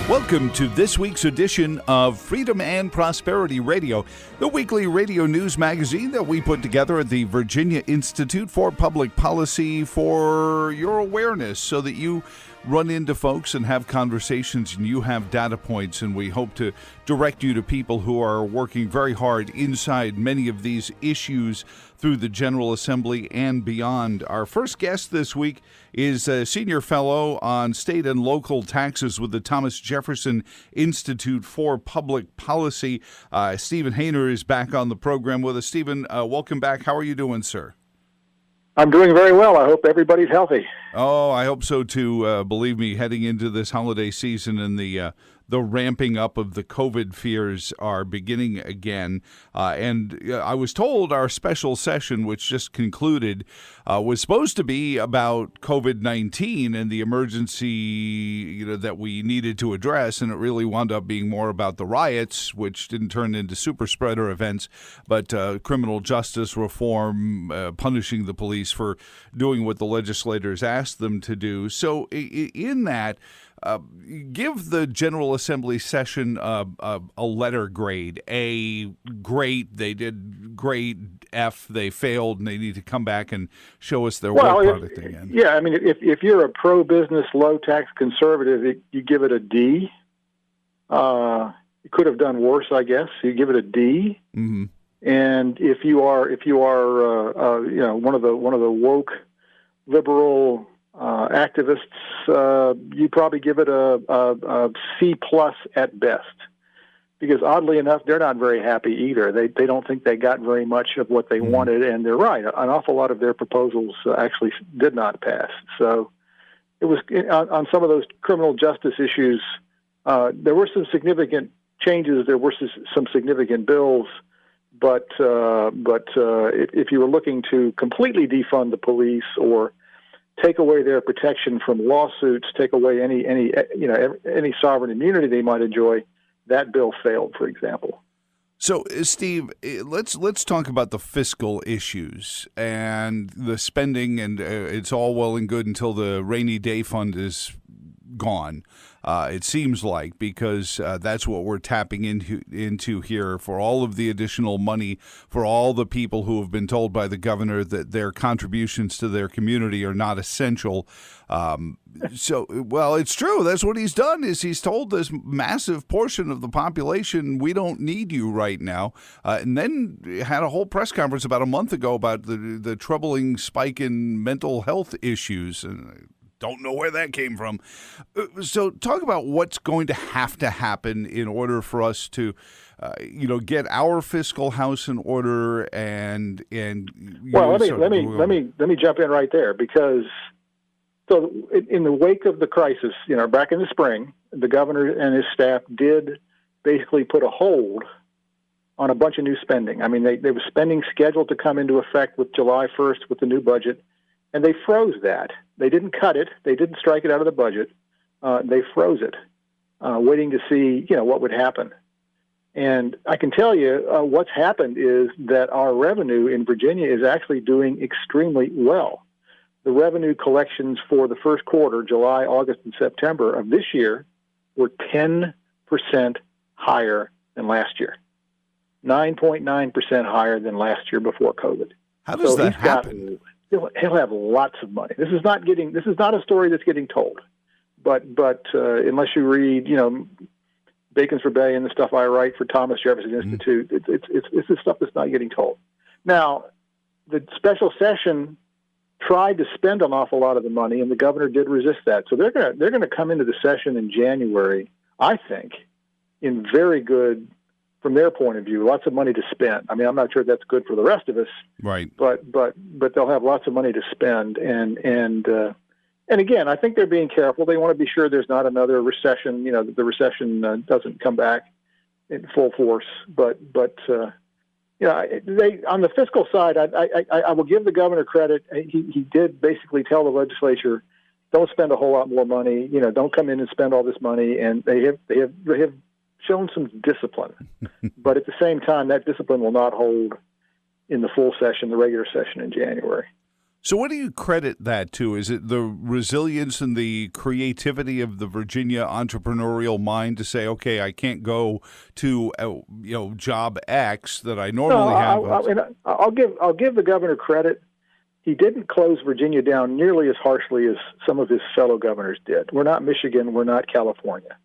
Welcome to this week's edition of Freedom and Prosperity Radio, the weekly radio news magazine that we put together at the Virginia Institute for Public Policy for your awareness so that you run into folks and have conversations and you have data points, and we hope to direct you to people who are working very hard inside many of these issues through the General Assembly and beyond. Our first guest this week is a senior fellow on state and local taxes with the Thomas Jefferson Institute for Public Policy. Stephen Hayner is back on the program with us. Stephen, welcome back. How are you doing, sir? I'm doing very well. I hope everybody's healthy. Oh, I hope so too. Believe me, heading into this holiday season and the ramping up of the COVID fears are beginning again. And I was told our special session, which just concluded, was supposed to be about COVID-19 and the emergency that we needed to address. And it really wound up being more about the riots, which didn't turn into super spreader events, but criminal justice reform, punishing the police for doing what the legislators asked them to do. So in that, give the General Assembly session a letter grade. A, great, they did great. F, they failed, and they need to come back and show us their work product again. Yeah, I mean, if you're a pro-business, low-tax conservative, you give it a D. You could have done worse, I guess. You give it a D. Mm-hmm. And if you are one of the woke liberal activists, you probably give it a C+ at best, because oddly enough, they're not very happy either. They don't think they got very much of what they wanted, and they're right. An awful lot of their proposals actually did not pass. So it was on some of those criminal justice issues. There were some significant changes. There were some significant bills. But if you were looking to completely defund the police or take away their protection from lawsuits, take away any sovereign immunity they might enjoy, that bill failed, for example. So, Steve, let's talk about the fiscal issues and the spending, and it's all well and good until the rainy day fund is gone. It seems like, because that's what we're tapping into here for all of the additional money for all the people who have been told by the governor that their contributions to their community are not essential. Well, it's true. That's what he's done, is he's told this massive portion of the population, we don't need you right now. And then had a whole press conference about a month ago about the troubling spike in mental health issues. And don't know where that came from. So talk about what's going to happen in order for us to, get our fiscal house in order and. Well, let me jump in right there, because so in the wake of the crisis, back in the spring, the governor and his staff did basically put a hold on a bunch of new spending. I mean, they were spending scheduled to come into effect with July 1st with the new budget. And they froze that. They didn't cut it. They didn't strike it out of the budget. They froze it, waiting to see, what would happen. And I can tell you what's happened is that our revenue in Virginia is actually doing extremely well. The revenue collections for the first quarter, July, August, and September of this year, were 10% higher than last year, 9.9% higher than last year before COVID. How does that happen? He'll have lots of money. This is not a story that's getting told, but unless you read, Bacon's Rebellion, the stuff I write for Thomas Jefferson Institute, it's the stuff that's not getting told. Now, the special session tried to spend an awful lot of the money, and the governor did resist that. So they're gonna come into the session in January, I think, in very good, from their point of view, lots of money to spend. I mean, I'm not sure that's good for the rest of us, right? But they'll have lots of money to spend, and again, I think they're being careful. They want to be sure there's not another recession. That the recession doesn't come back in full force. But they, on the fiscal side, I will give the governor credit. He did basically tell the legislature, don't spend a whole lot more money. Don't come in and spend all this money, and they have shown some discipline, but at the same time, that discipline will not hold in the full session, the regular session in January. So what do you credit that to? Is it the resilience and the creativity of the Virginia entrepreneurial mind to say, okay, I can't go to job X that I normally have? I'll give the governor credit. He didn't close Virginia down nearly as harshly as some of his fellow governors did. We're not Michigan. We're not California.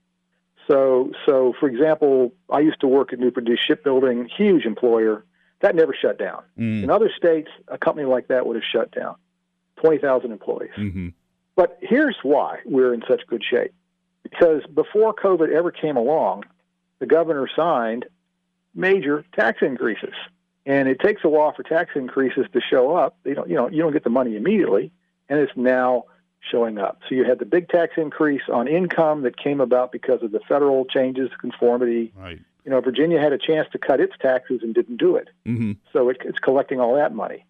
So for example, I used to work at Newport News Shipbuilding, huge employer. That never shut down. In other states, a company like that would have shut down. 20,000 employees. Mm-hmm. But here's why we're in such good shape. Because before COVID ever came along, the governor signed major tax increases. And it takes a while for tax increases to show up. You don't get the money immediately, and it's now showing up. So you had the big tax increase on income that came about because of the federal changes to conformity. Right. Virginia had a chance to cut its taxes and didn't do it. Mm-hmm. So it's collecting all that money.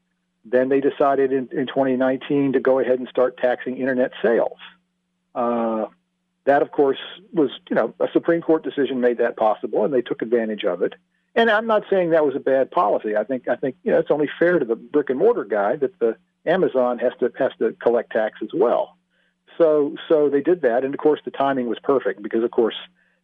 Then they decided in 2019 to go ahead and start taxing internet sales. That, of course, was, a Supreme Court decision made that possible, and they took advantage of it. And I'm not saying that was a bad policy. I think it's only fair to the brick and mortar guy that the Amazon has to collect tax as well. So they did that, and of course the timing was perfect because, of course,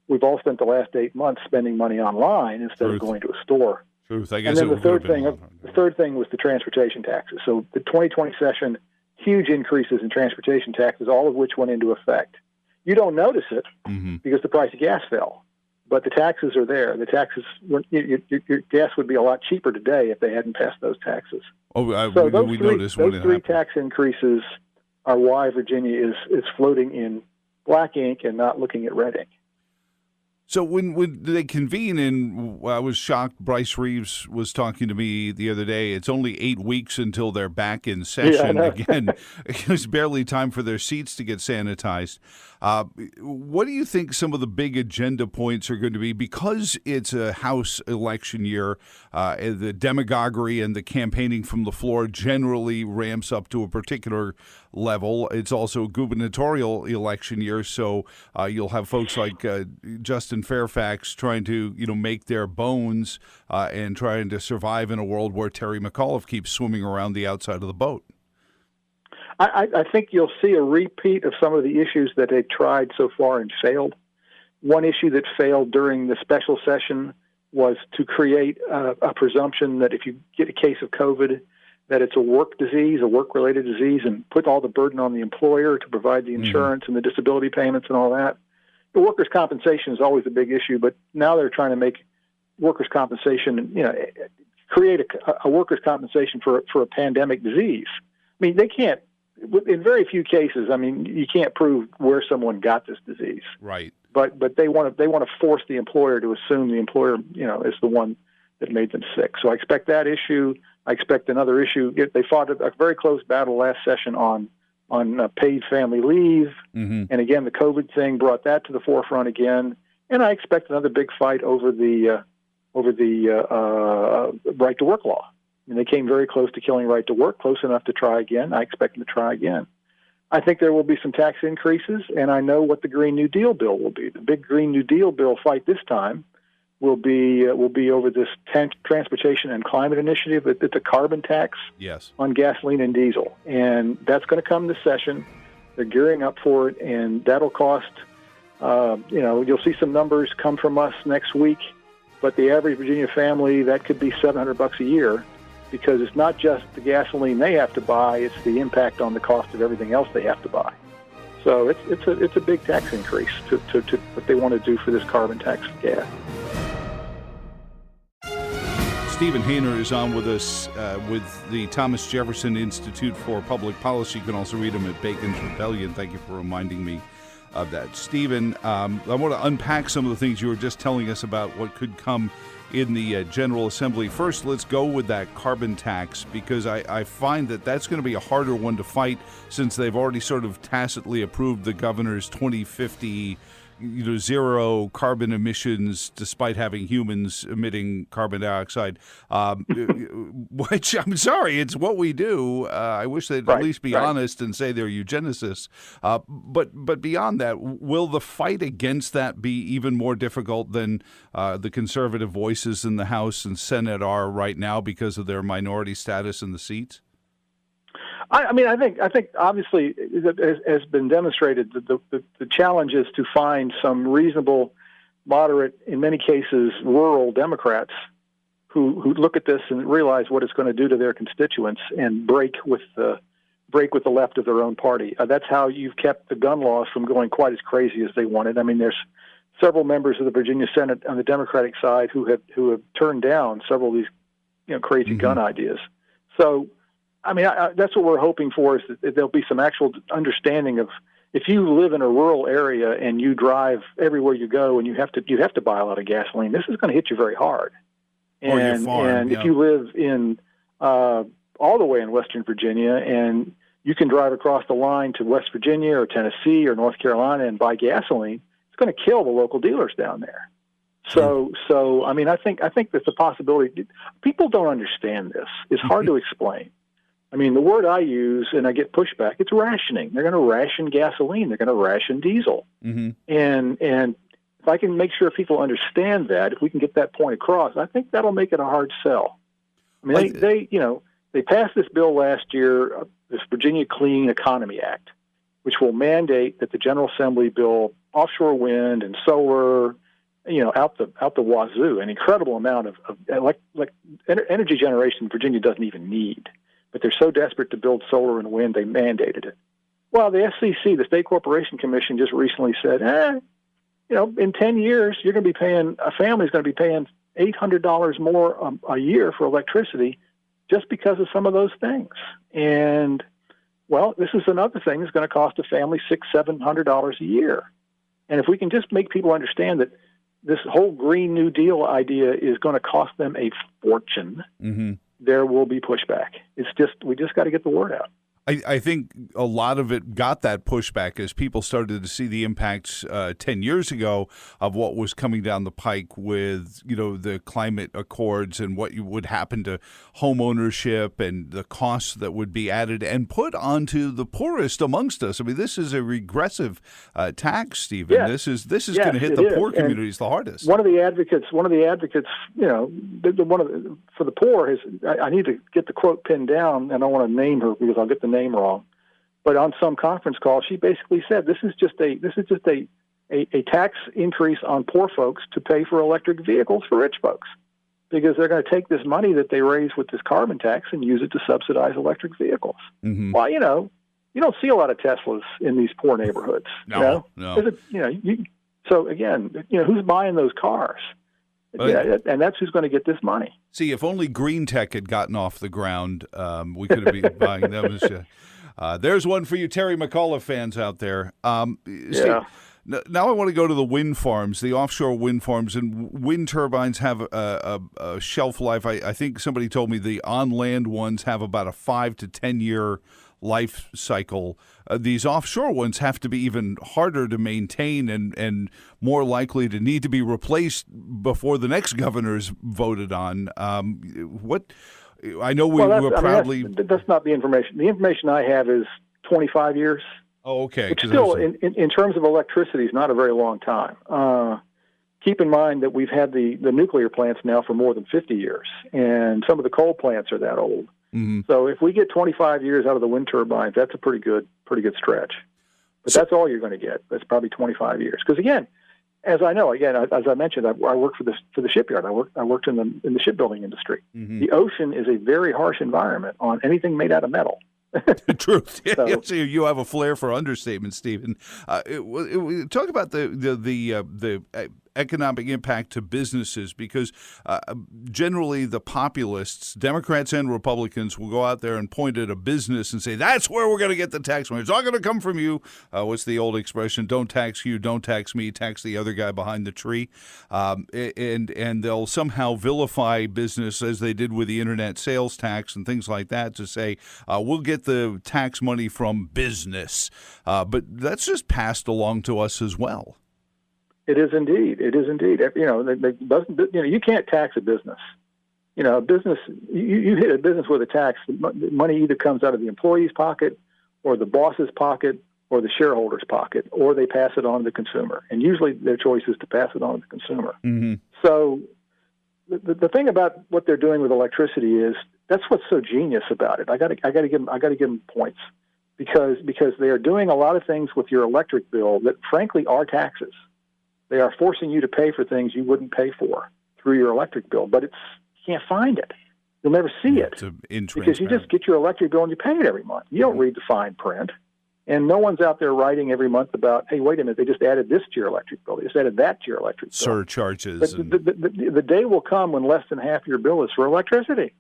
we've all spent the last 8 months spending money online instead of going to a store. Truth. I guess. And then the third thing was the transportation taxes. So the 2020 session, huge increases in transportation taxes, all of which went into effect. You don't notice it because the price of gas fell, but the taxes are there. The taxes, your gas would be a lot cheaper today if they hadn't passed those taxes. We noticed those three tax increases are why Virginia is floating in black ink and not looking at red ink. So when they convene, and I was shocked, Bryce Reeves was talking to me the other day, it's only 8 weeks until they're back in session again. It's barely time for their seats to get sanitized. What do you think some of the big agenda points are going to be? Because it's a House election year, the demagoguery and the campaigning from the floor generally ramps up to a particular level. It's also a gubernatorial election year, so you'll have folks like Justin Fairfax trying to make their bones and trying to survive in a world where Terry McAuliffe keeps swimming around the outside of the boat. I think you'll see a repeat of some of the issues that they've tried so far and failed. One issue that failed during the special session was to create a presumption that if you get a case of COVID, that it's a work disease, a work-related disease, and put all the burden on the employer to provide the insurance and the disability payments and all that. The workers' compensation is always a big issue, but now they're trying to make workers' compensation, create a workers' compensation for a pandemic disease. I mean, they can't. In very few cases, you can't prove where someone got this disease. Right. But they want to force the employer to assume the employer, is the one that made them sick. So I expect that issue. I expect another issue. They fought a very close battle last session on paid family leave, and again the COVID thing brought that to the forefront again. And I expect another big fight over the right to work law. And they came very close to killing right to work, close enough to try again. I expect them to try again. I think there will be some tax increases, and I know what the Green New Deal bill will be. The big Green New Deal bill fight this time will be over this transportation and climate initiative. It's a carbon tax on gasoline and diesel, and that's going to come this session. They're gearing up for it, and that'll cost. You'll see some numbers come from us next week, but the average Virginia family, that could be $700 a year. Because it's not just the gasoline they have to buy; it's the impact on the cost of everything else they have to buy. So it's a big tax increase to what they want to do for this carbon tax for gas. Stephen Hainer is on with us with the Thomas Jefferson Institute for Public Policy. You can also read him at Bacon's Rebellion. Thank you for reminding me of that. Stephen, I want to unpack some of the things you were just telling us about what could come in the General Assembly. First, let's go with that carbon tax, because I find that that's going to be a harder one to fight since they've already sort of tacitly approved the governor's 2050 zero carbon emissions despite having humans emitting carbon dioxide, which I'm sorry, it's what we do. I wish they'd at least be honest and say they're eugenicists. But beyond that, will the fight against that be even more difficult than the conservative voices in the House and Senate are right now because of their minority status in the seats? I think obviously it has been demonstrated that the challenge is to find some reasonable, moderate, in many cases, rural Democrats who look at this and realize what it's going to do to their constituents and break with the left of their own party. That's how you've kept the gun laws from going quite as crazy as they wanted. I mean, there's several members of the Virginia Senate on the Democratic side who have turned down several of these crazy gun ideas. So, I mean, that's what we're hoping for, is that there'll be some actual understanding of, if you live in a rural area and you drive everywhere you go and you have to buy a lot of gasoline, this is going to hit you very hard. And if you live in all the way in Western Virginia and you can drive across the line to West Virginia or Tennessee or North Carolina and buy gasoline, it's going to kill the local dealers down there. So I mean, I think there's a possibility. People don't understand this. It's hard to explain. I mean, the word I use, and I get pushback, it's rationing. They're going to ration gasoline. They're going to ration diesel. And if I can make sure people understand that, if we can get that point across, I think that'll make it a hard sell. I mean, they passed this bill last year, this Virginia Clean Economy Act, which will mandate that the General Assembly build offshore wind and solar, out the wazoo, an incredible amount of energy generation Virginia doesn't even need. But they're so desperate to build solar and wind, they mandated it. Well, the SCC, the State Corporation Commission, just recently said, in 10 years, a family's going to be paying $800 more a year for electricity just because of some of those things. And, well, this is another thing that's going to cost a family $600-700 a year. And if we can just make people understand that this whole Green New Deal idea is going to cost them a fortune, there will be pushback. We just got to get the word out. I think a lot of it got that pushback as people started to see the impacts 10 years ago of what was coming down the pike with, the climate accords and what would happen to home ownership and the costs that would be added and put onto the poorest amongst us. I mean, this is a regressive tax, Stephen. Yes. This is going to hit the poor communities the hardest. One of the advocates, for the poor is, I need to get the quote pinned down, and I don't want to name her because I'll get the name wrong. But on some conference call, she basically said this is just a tax increase on poor folks to pay for electric vehicles for rich folks, because they're going to take this money that they raise with this carbon tax and use it to subsidize electric vehicles. Well, you don't see a lot of Teslas in these poor neighborhoods. No. So again, who's buying those cars? And that's who's going to get this money. See, if only green tech had gotten off the ground, we could have been buying them. There's one for you Terry McAuliffe fans out there. Steve, now I want to go to the wind farms, the offshore wind farms, and wind turbines have a shelf life. I think somebody told me the on-land ones have about a 5 to 10 year life cycle. These offshore ones have to be even harder to maintain and more likely to need to be replaced before the next governor's voted on. I know that's not the information. The information I have is 25 years. Oh, okay. Which still, in terms of electricity, is not a very long time. Keep in mind that we've had the nuclear plants now for more than 50 years, and some of the coal plants are that old. So if we get 25 years out of the wind turbines, that's a pretty good stretch. But that's all you're going to get. That's probably 25 years. Because again, as I mentioned, I worked for the shipyard. I worked in the shipbuilding industry. The ocean is a very harsh environment on anything made out of metal. Truth. So you have a flair for understatement, Stephen. Talk about the economic impact to businesses, because generally the populists, Democrats and Republicans, will go out there and point at a business and say, that's where we're going to get the tax money. It's all going to come from you. What's the old expression? Don't tax you, don't tax me, tax the other guy behind the tree. And they'll somehow vilify business, as they did with the internet sales tax and things like that, to say, we'll get the tax money from business. But that's just passed along to us as well. It is indeed. You can't tax a business. Business. You hit a business with a tax. The money either comes out of the employee's pocket, or the boss's pocket, or the shareholder's pocket, or they pass it on to the consumer. And usually, their choice is to pass it on to the consumer. So, the thing about what they're doing with electricity is that's what's so genius about it. I got to give them points because they are doing a lot of things with your electric bill that frankly are taxes. They are forcing you to pay for things you wouldn't pay for through your electric bill, but you can't find it. You'll never see it because you just get your electric bill and you pay it every month. You don't read the fine print. And no one's out there writing every month about, hey, wait a minute, they just added this to your electric bill. They just added that to your electric bill. Surcharges. But the day will come when less than half your bill is for electricity.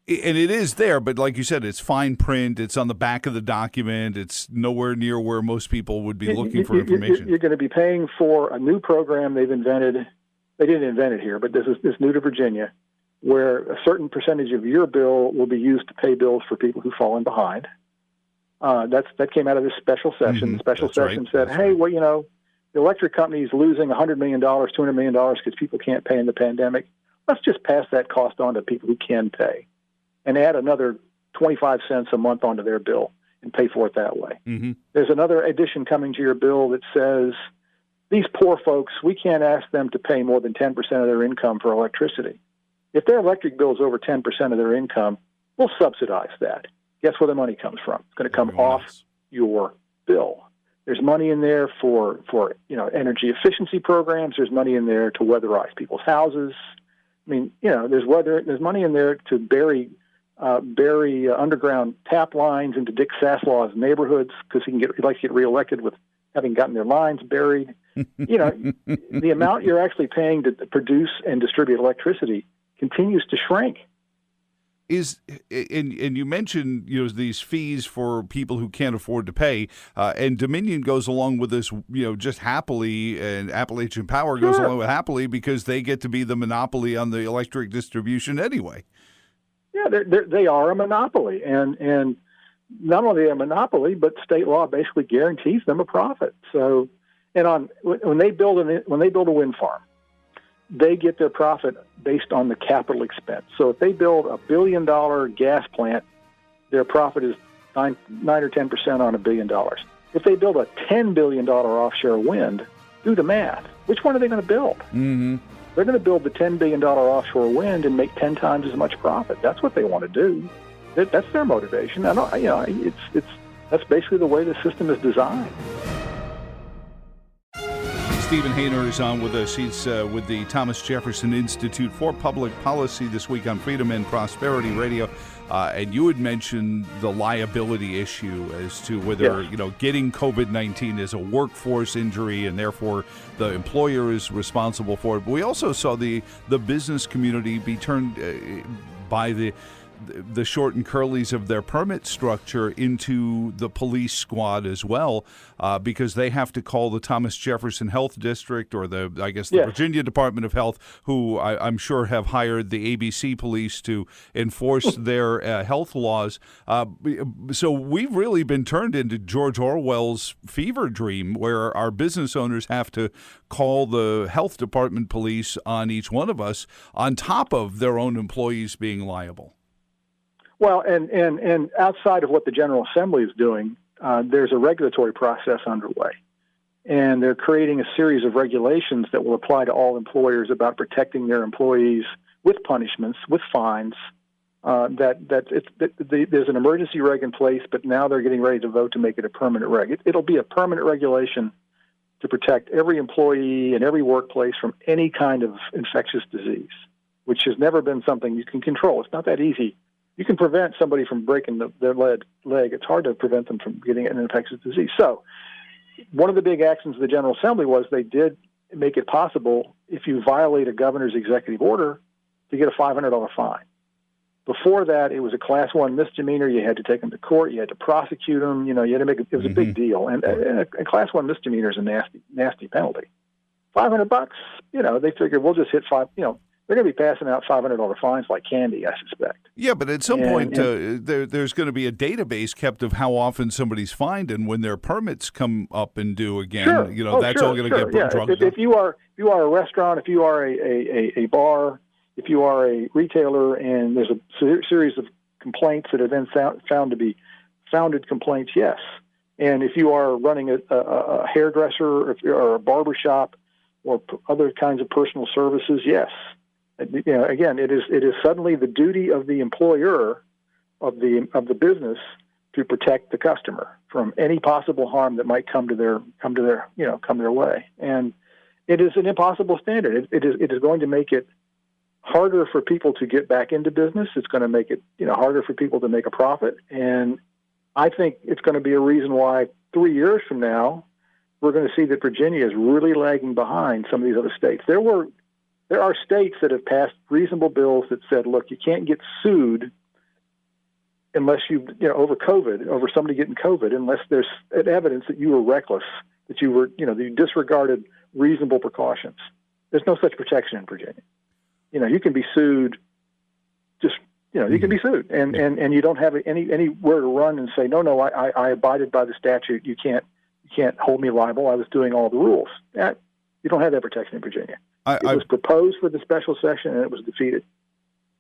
And it is there, but like you said, it's fine print. It's on the back of the document. It's nowhere near where most people would be looking for information. You're going to be paying for a new program they've invented. They didn't invent it here, but this is new to Virginia, where a certain percentage of your bill will be used to pay bills for people who've fallen behind. That came out of this special session. The special session said, hey, well, the electric company is losing $100 million, $200 million because people can't pay in the pandemic. Let's just pass that cost on to people who can pay and add another 25 cents a month onto their bill and pay for it that way. There's another addition coming to your bill that says these poor folks, we can't ask them to pay more than 10% of their income for electricity. If their electric bill is over 10% of their income, we'll subsidize that. Guess where the money comes from? It's going to come off your bill. There's money in there for energy efficiency programs. There's money in there to weatherize people's houses. I mean, there's money in there to bury underground tap lines into Dick Saslaw's neighborhoods because he likes to get reelected with having gotten their lines buried. The amount you're actually paying to produce and distribute electricity continues to shrink. And you mentioned these fees for people who can't afford to pay, and Dominion goes along with this just happily, and Appalachian Power goes along with happily because they get to be the monopoly on the electric distribution anyway. Yeah, they are a monopoly, and not only a monopoly, but state law basically guarantees them a profit. So, when they build a wind farm, they get their profit based on the capital expense. So if they build $1 billion gas plant, their profit is 9 or 10% on $1 billion. If they build a $10 billion offshore wind, do the math. Which one are they going to build? They're going to build the $10 billion offshore wind and make 10 times as much profit. That's what they want to do. That's their motivation. That's basically the way the system is designed. Stephen Hainer is on with us. He's with the Thomas Jefferson Institute for Public Policy this week on Freedom and Prosperity Radio. And you had mentioned the liability issue as to whether, getting COVID-19 is a workforce injury and therefore the employer is responsible for it. But we also saw the business community be turned by the short and curlies of their permit structure into the police squad as well, because they have to call the Thomas Jefferson Health District or the Virginia Department of Health, who I'm sure have hired the ABC police to enforce their health laws. So we've really been turned into George Orwell's fever dream, where our business owners have to call the health department police on each one of us on top of their own employees being liable. Well, and outside of what the General Assembly is doing, there's a regulatory process underway. And they're creating a series of regulations that will apply to all employers about protecting their employees with punishments, with fines. There's an emergency reg in place, but now they're getting ready to vote to make it a permanent reg. It'll be a permanent regulation to protect every employee in every workplace from any kind of infectious disease, which has never been something you can control. It's not that easy. You can prevent somebody from breaking their leg. It's hard to prevent them from getting an infectious disease. So one of the big actions of the General Assembly was they did make it possible, if you violate a governor's executive order, to get a $500 fine. Before that, it was a Class 1 misdemeanor. You had to take them to court. You had to prosecute them. You had to make it. It was a big deal. And a Class 1 misdemeanor is a nasty penalty. $500, they figured we'll just hit five. They're going to be passing out $500 fines like candy, I suspect. Yeah, but at some point, there's going to be a database kept of how often somebody's fined, and when their permits come up and due again, that's all going to get drunk. If you are a restaurant, if you are a bar, if you are a retailer, and there's a series of complaints that have been found to be founded complaints, yes. And if you are running a hairdresser or a barber shop, or other kinds of personal services, yes. Again, it is suddenly the duty of the employer of the business to protect the customer from any possible harm that might come their way. And it is an impossible standard. It is going to make it harder for people to get back into business. It's going to make it harder for people to make a profit. And I think it's going to be a reason why 3 years from now we're going to see that Virginia is really lagging behind some of these other states. There are states that have passed reasonable bills that said, look, you can't get sued unless over COVID, over somebody getting COVID, unless there's evidence that you were reckless, that you disregarded reasonable precautions. There's no such protection in Virginia. You can be sued. You can be sued, and you don't have anywhere to run and say, no, I abided by the statute. You can't hold me liable. I was doing all the rules. You don't have that protection in Virginia. It was proposed for the special session, and it was defeated.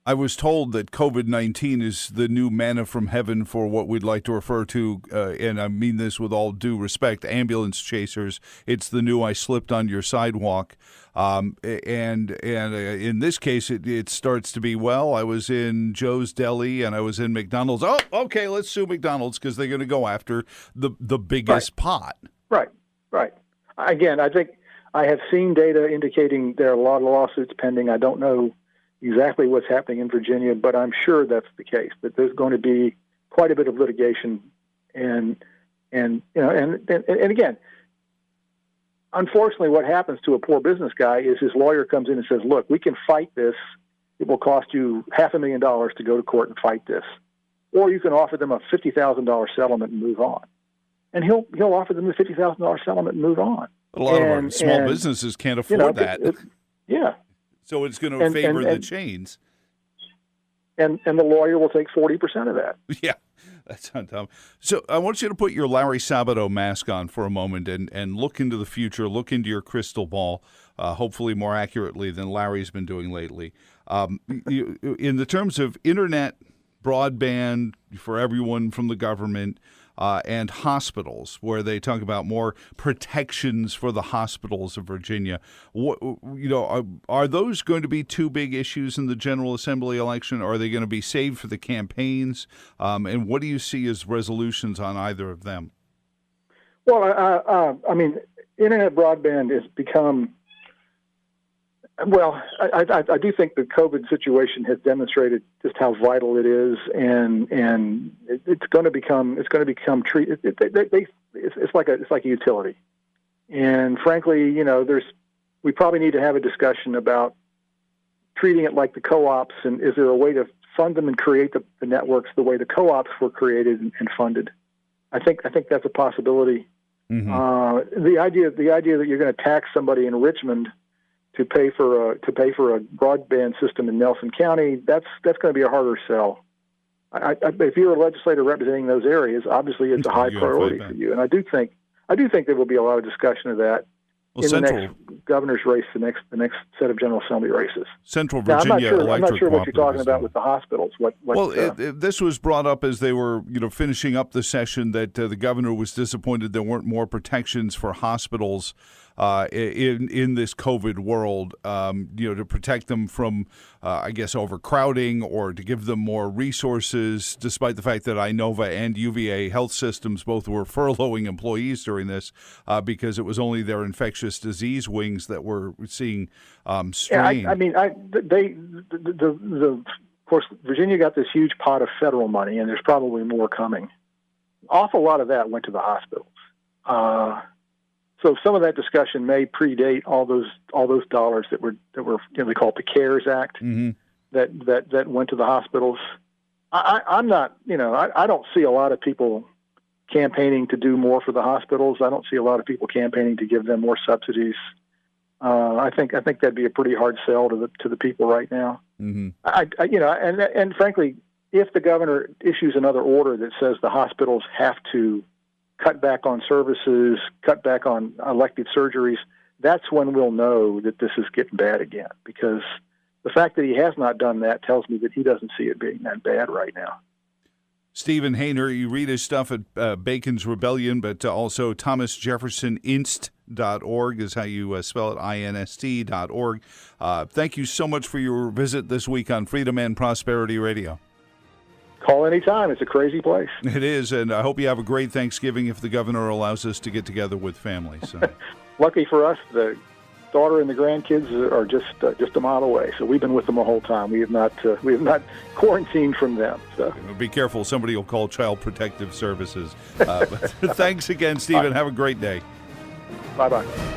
I was told that COVID-19 is the new manna from heaven for what we'd like to refer to, and I mean this with all due respect, ambulance chasers. It's the new I slipped on your sidewalk. And in this case, it starts to be, I was in Joe's Deli and I was in McDonald's. Oh, okay, let's sue McDonald's because they're going to go after the biggest pot. Right. Again, I think I have seen data indicating there are a lot of lawsuits pending. I don't know exactly what's happening in Virginia, but I'm sure that's the case, that there's going to be quite a bit of litigation. And again, unfortunately, what happens to a poor business guy is his lawyer comes in and says, look, we can fight this. It will cost you $500,000 to go to court and fight this. Or you can offer them a $50,000 settlement and move on. And he'll offer them the $50,000 settlement and move on. A lot of our small businesses can't afford that. Yeah. So it's going to favor the chains. And the lawyer will take 40% of that. Yeah, that's on top. So I want you to put your Larry Sabato mask on for a moment and look into the future, look into your crystal ball, hopefully more accurately than Larry's been doing lately. In the terms of internet, broadband for everyone from the government, and hospitals, where they talk about more protections for the hospitals of Virginia. Are those going to be two big issues in the General Assembly election, or are they going to be saved for the campaigns? And what do you see as resolutions on either of them? Well, internet broadband has become. Well, I do think the COVID situation has demonstrated just how vital it is, and it's going to become treated. It's like a utility, and frankly, we probably need to have a discussion about treating it like the co-ops, and is there a way to fund them and create the networks the way the co-ops were created and funded? I think that's a possibility. Mm-hmm. The idea that you're going to tax somebody in Richmond to pay for a broadband system in Nelson County, that's going to be a harder sell. If you're a legislator representing those areas, obviously it's a high priority for you. And I do think there will be a lot of discussion of that the next governor's race, the next set of General Assembly races. Central Virginia I'm not sure what you're talking about with the hospitals. This was brought up as they were, finishing up the session, that the governor was disappointed there weren't more protections for hospitals in this COVID world, to protect them from, overcrowding, or to give them more resources, despite the fact that Inova and UVA health systems both were furloughing employees during this because it was only their infectious disease wings that were seeing strain. Of course, Virginia got this huge pot of federal money, and there's probably more coming. An awful lot of that went to the hospitals. So some of that discussion may predate all those dollars that were they call it the CARES Act, mm-hmm. that went to the hospitals. I'm not, I don't see a lot of people campaigning to do more for the hospitals. I don't see a lot of people campaigning to give them more subsidies. I think that'd be a pretty hard sell to the people right now. Mm-hmm. And frankly, if the governor issues another order that says the hospitals have to cut back on services, cut back on elective surgeries, that's when we'll know that this is getting bad again. Because the fact that he has not done that tells me that he doesn't see it being that bad right now. Stephen Hainer, you read his stuff at Bacon's Rebellion, but also Thomas Jefferson Institute. inst.org is how you spell it, inst.org. Thank you so much for your visit this week on Freedom and Prosperity Radio. Call anytime. It's a crazy place. It is, and I hope you have a great Thanksgiving if the governor allows us to get together with family. So. Lucky for us, the daughter and the grandkids are just a mile away, so we've been with them the whole time. We have not quarantined from them. So be careful; somebody will call Child Protective Services. But thanks again, Stephen. Have a great day. Bye-bye.